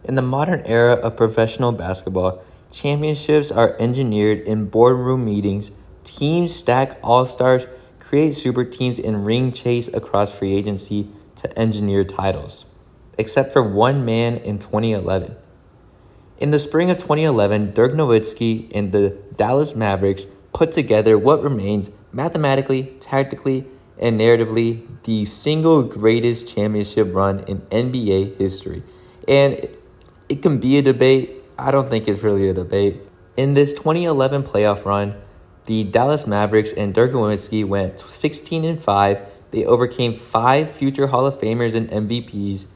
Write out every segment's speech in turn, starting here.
In the modern era of professional basketball, championships are engineered in boardroom meetings, teams stack all-stars, create super teams, and ring chase across free agency to engineer titles. Except for one man in 2011. In the spring of 2011, Dirk Nowitzki and the Dallas Mavericks put together what remains mathematically, tactically, and narratively the single greatest championship run in NBA history. And it can be a debate. I don't think it's really a debate. In this 2011 playoff run, the Dallas Mavericks and Dirk Nowitzki went 16-5. They overcame 5 future Hall of Famers and MVPs.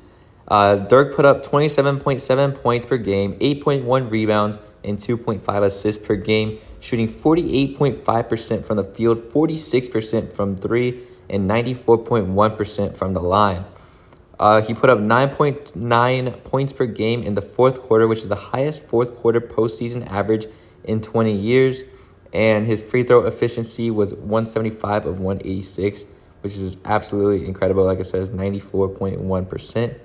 Dirk put up 27.7 points per game, 8.1 rebounds, and 2.5 assists per game, shooting 48.5% from the field, 46% from 3, and 94.1% from the line. He put up 9.9 points per game in the fourth quarter, which is the highest fourth quarter postseason average in 20 years. And his free throw efficiency was 175 of 186, which is absolutely incredible. Like I said, it's 94.1%.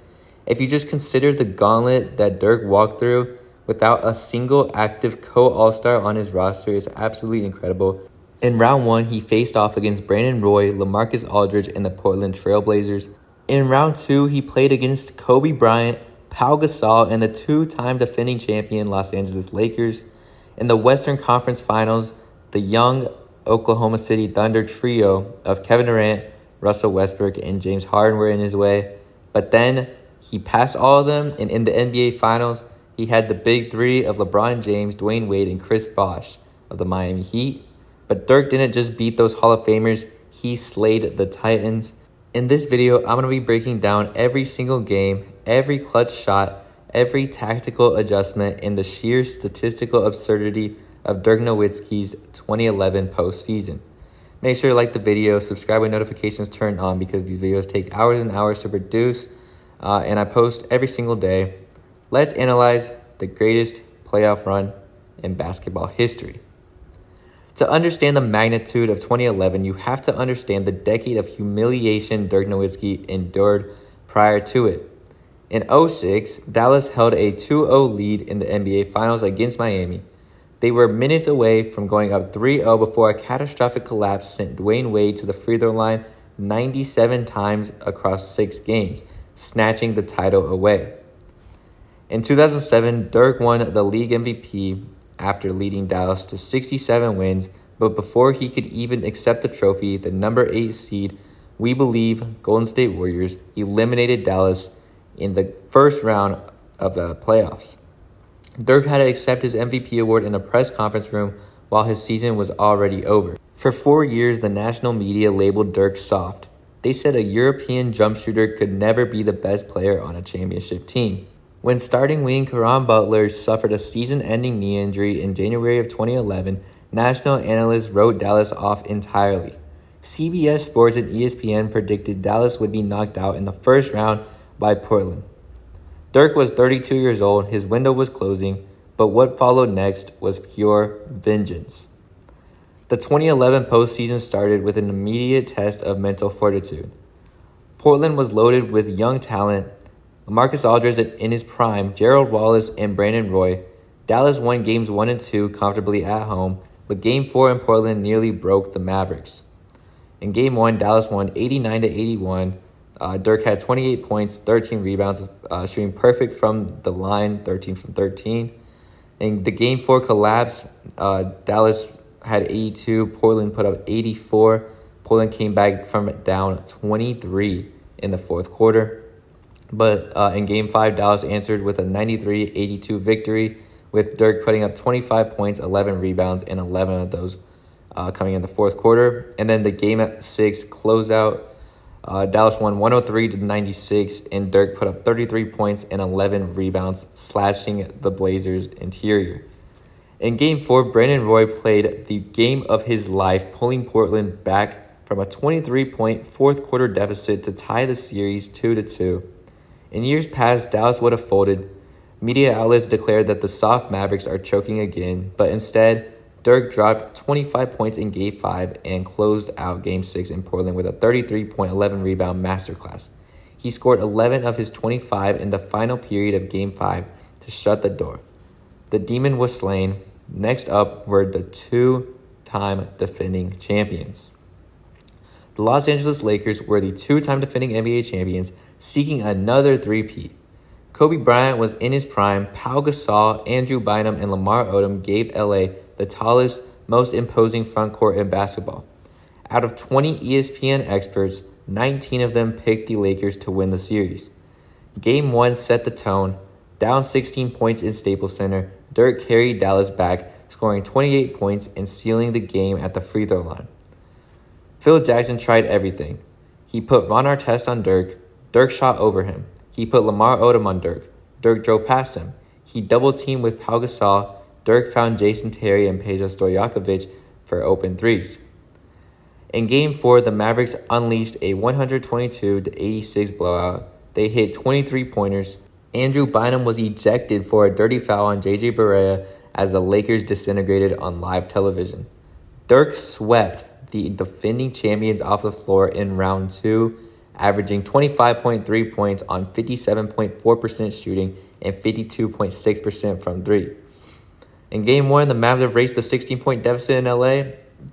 If you just consider the gauntlet that Dirk walked through without a single active co-all-star on his roster, it's absolutely incredible. In round 1, he faced off against Brandon Roy, LaMarcus Aldridge, and the Portland Trailblazers. In round 2, he played against Kobe Bryant, Pau Gasol, and the 2-time defending champion Los Angeles Lakers. In the Western Conference Finals, the young Oklahoma City Thunder trio of Kevin Durant, Russell Westbrook, and James Harden were in his way. But then he passed all of them, and in the NBA Finals, he had the big three of LeBron James, Dwayne Wade, and Chris Bosh of the Miami Heat. But Dirk didn't just beat those Hall of Famers, he slayed the Titans. In this video, I'm going to be breaking down every single game, every clutch shot, every tactical adjustment, and the sheer statistical absurdity of Dirk Nowitzki's 2011 postseason. Make sure to like the video, subscribe with notifications turned on because these videos take hours and hours to produce, and I post every single day. Let's analyze the greatest playoff run in basketball history. To understand the magnitude of 2011, you have to understand the decade of humiliation Dirk Nowitzki endured prior to it. In 2006, Dallas held a 2-0 lead in the NBA Finals against Miami. They were minutes away from going up 3-0 before a catastrophic collapse sent Dwayne Wade to the free throw line 97 times across 6 games, snatching the title away. In 2007, Dirk won the league MVP after leading Dallas to 67 wins, but before he could even accept the trophy, the number 8 seed, we believe, Golden State Warriors, eliminated Dallas in the first round of the playoffs. Dirk had to accept his MVP award in a press conference room while his season was already over. For 4 years, the national media labeled Dirk soft. They said a European jump shooter could never be the best player on a championship team. When starting wing Caron Butler suffered a season-ending knee injury in January of 2011, national analysts wrote Dallas off entirely. CBS Sports and ESPN predicted Dallas would be knocked out in the first round by Portland. Dirk was 32 years old, his window was closing, but what followed next was pure vengeance. The 2011 postseason started with an immediate test of mental fortitude. Portland was loaded with young talent, LaMarcus Aldridge in his prime, Gerald Wallace, and Brandon Roy. Dallas won games 1 and 2 comfortably at home, but Game 4 in Portland nearly broke the Mavericks. In Game 1, Dallas won 89-81. Dirk had 28 points, 13 rebounds, shooting perfect from the line, 13 from 13. In the Game 4 collapse, Dallas had 82. Portland put up 84. Portland came back from down 23 in the fourth quarter. But in Game 5, Dallas answered with a 93-82 victory, with Dirk putting up 25 points, 11 rebounds, and 11 of those coming in the fourth quarter. And then the Game 6 closeout, Dallas won 103-96, and Dirk put up 33 points and 11 rebounds, slashing the Blazers' interior. In Game 4, Brandon Roy played the game of his life, pulling Portland back from a 23-point fourth quarter deficit to tie the series 2-2. In years past, Dallas would have folded. Media outlets declared that the soft Mavericks are choking again, but instead, Dirk dropped 25 points in Game 5 and closed out Game 6 in Portland with a 33-point, 11 rebound masterclass. He scored 11 of his 25 in the final period of Game 5 to shut the door. The Demon was slain. Next up were the two-time defending champions. The Los Angeles Lakers were the two-time defending NBA champions, seeking another three-peat. Kobe Bryant was in his prime. Pau Gasol, Andrew Bynum, and Lamar Odom gave LA the tallest, most imposing front court in basketball. Out of 20 ESPN experts, 19 of them picked the Lakers to win the series. Game 1 set the tone. Down 16 points in Staples Center, Dirk carried Dallas back, scoring 28 points and sealing the game at the free throw line. Phil Jackson tried everything. He put Ron Artest on Dirk. Dirk shot over him. He put Lamar Odom on Dirk. Dirk drove past him. He double-teamed with Pau Gasol. Dirk found Jason Terry and Peja Stojakovic for open threes. In Game 4, the Mavericks unleashed a 122-86 blowout. They hit 23-pointers. Andrew Bynum was ejected for a dirty foul on J.J. Barea as the Lakers disintegrated on live television. Dirk swept the defending champions off the floor in round 2, averaging 25.3 points on 57.4% shooting and 52.6% from 3. In Game 1, the Mavs erased the 16-point deficit in LA.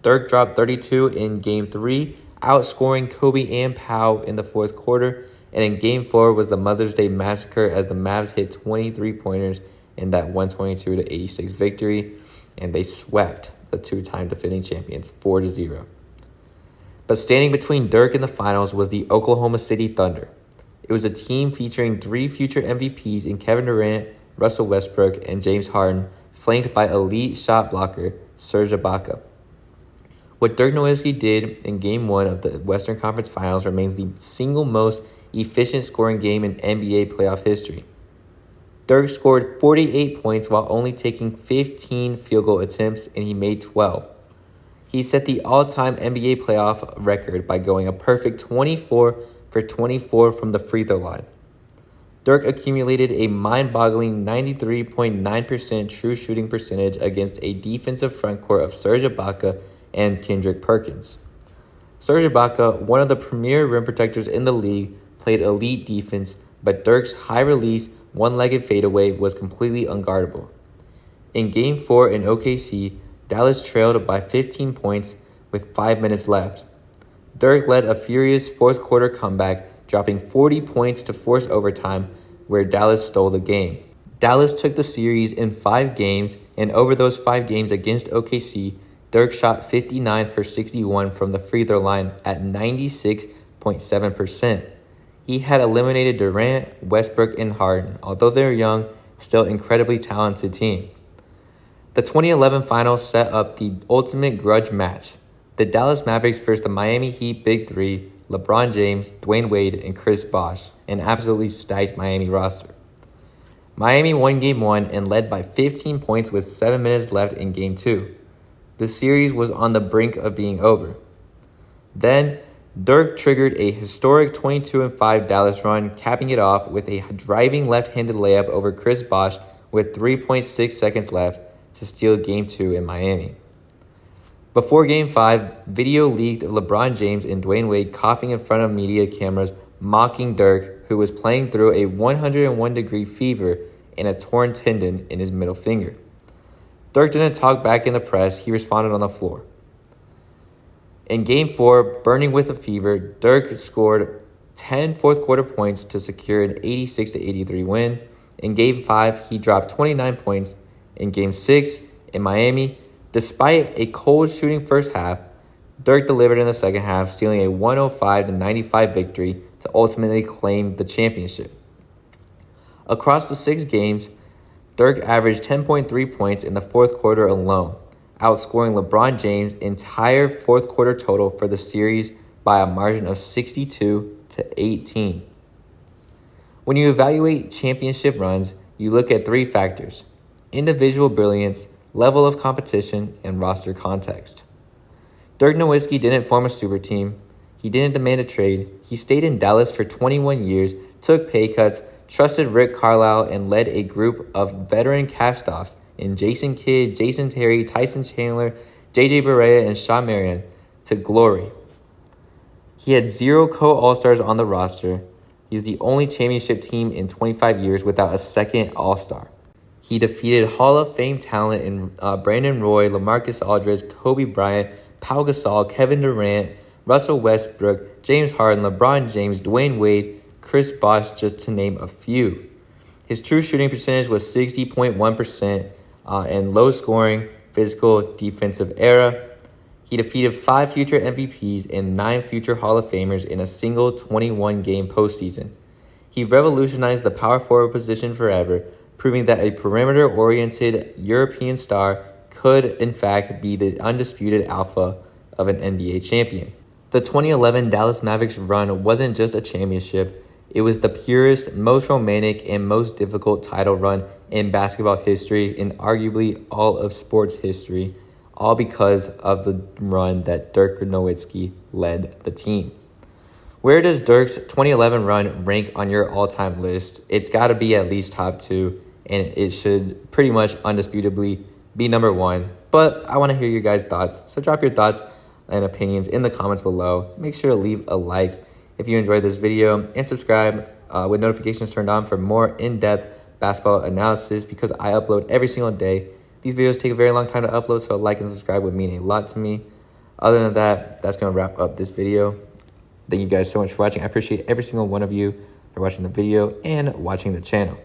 Dirk dropped 32 in Game 3, outscoring Kobe and Pau in the fourth quarter. And in Game 4 was the Mother's Day massacre as the Mavs hit 23-pointers in that 122-86 victory, and they swept the two-time defending champions 4-0. But standing between Dirk and the finals was the Oklahoma City Thunder. It was a team featuring 3 future MVPs in Kevin Durant, Russell Westbrook, and James Harden, flanked by elite shot blocker Serge Ibaka. What Dirk Nowitzki did in Game 1 of the Western Conference Finals remains the single most efficient scoring game in NBA playoff history. Dirk scored 48 points while only taking 15 field goal attempts, and he made 12. He set the all-time NBA playoff record by going a perfect 24 for 24 from the free throw line. Dirk accumulated a mind-boggling 93.9% true shooting percentage against a defensive frontcourt of Serge Ibaka and Kendrick Perkins. Serge Ibaka, one of the premier rim protectors in the league, played elite defense, but Dirk's high-release, one-legged fadeaway was completely unguardable. In Game 4 in OKC, Dallas trailed by 15 points with 5 minutes left. Dirk led a furious fourth-quarter comeback, dropping 40 points to force overtime, where Dallas stole the game. Dallas took the series in 5 games, and over those 5 games against OKC, Dirk shot 59 for 61 from the free throw line at 96.7%. He had eliminated Durant, Westbrook, and Harden, although they're young, still incredibly talented team. The 2011 finals set up the ultimate grudge match. The Dallas Mavericks versus the Miami Heat Big Three, LeBron James, Dwayne Wade, and Chris Bosh, an absolutely stacked Miami roster. Miami won Game 1 and led by 15 points with 7 minutes left in Game 2. The series was on the brink of being over. Then, Dirk triggered a historic 22-5 Dallas run, capping it off with a driving left-handed layup over Chris Bosh with 3.6 seconds left to steal Game 2 in Miami. Before Game 5, video leaked of LeBron James and Dwayne Wade coughing in front of media cameras, mocking Dirk, who was playing through a 101-degree fever and a torn tendon in his middle finger. Dirk didn't talk back in the press, he responded on the floor. In Game 4, burning with a fever, Dirk scored 10 fourth-quarter points to secure an 86-83 win. In Game 5, he dropped 29 points. In Game 6, in Miami, despite a cold shooting first half, Dirk delivered in the second half, stealing a 105-95 victory to ultimately claim the championship. Across the 6 games, Dirk averaged 10.3 points in the fourth quarter alone, outscoring LeBron James' entire fourth quarter total for the series by a margin of 62-18. When you evaluate championship runs, you look at 3 factors: individual brilliance, level of competition, and roster context. Dirk Nowitzki didn't form a super team. He didn't demand a trade. He stayed in Dallas for 21 years, took pay cuts, trusted Rick Carlisle, and led a group of veteran cast-offs in Jason Kidd, Jason Terry, Tyson Chandler, J.J. Barea, and Shawn Marion to glory. He had 0 co-All-Stars on the roster. He's the only championship team in 25 years without a second All-Star. He defeated Hall of Fame talent in Brandon Roy, LaMarcus Aldridge, Kobe Bryant, Pau Gasol, Kevin Durant, Russell Westbrook, James Harden, LeBron James, Dwayne Wade, Chris Bosh, just to name a few. His true shooting percentage was 60.1% and low scoring, physical, defensive era. He defeated 5 future MVPs and 9 future Hall of Famers in a single 21-game postseason. He revolutionized the power forward position forever, proving that a perimeter-oriented European star could, in fact, be the undisputed alpha of an NBA champion. The 2011 Dallas Mavericks run wasn't just a championship. It was the purest, most romantic, and most difficult title run in basketball history and arguably all of sports history, all because of the run that Dirk Nowitzki led the team. Where does Dirk's 2011 run rank on your all-time list? It's got to be at least top 2, and it should pretty much undisputably be number 1. But I want to hear your guys' thoughts, so drop your thoughts and opinions in the comments below. Make sure to leave a like if you enjoyed this video, and subscribe with notifications turned on for more in-depth basketball analysis because I upload every single day. These videos take a very long time to upload, so a like and subscribe would mean a lot to me. Other than that, that's going to wrap up this video. Thank you guys so much for watching. I appreciate every single one of you for watching the video and watching the channel.